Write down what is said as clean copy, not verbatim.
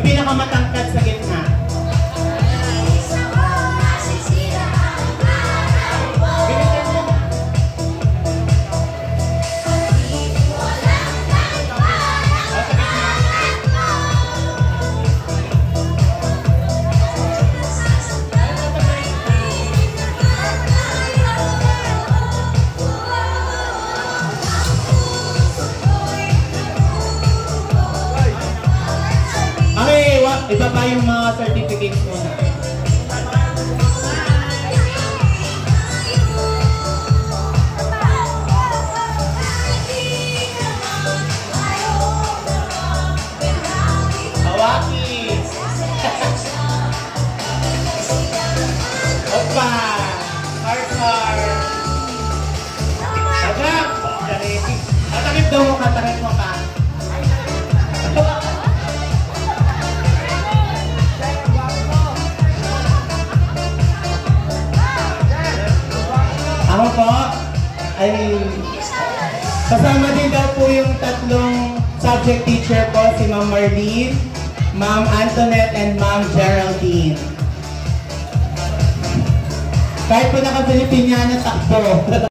Yung pinakamatangkad sa gitna. Iba pa yung mga certificates muna. Hawaki! Opa! Heart! Agap! Tatakip daw mo ka, takip mo ka. Ako po ay kasama din daw po yung tatlong subject teacher ko, si Ma'am Marlene, Ma'am Antoinette, and Ma'am Geraldine. Kahit po naka-Filipiniana takbo.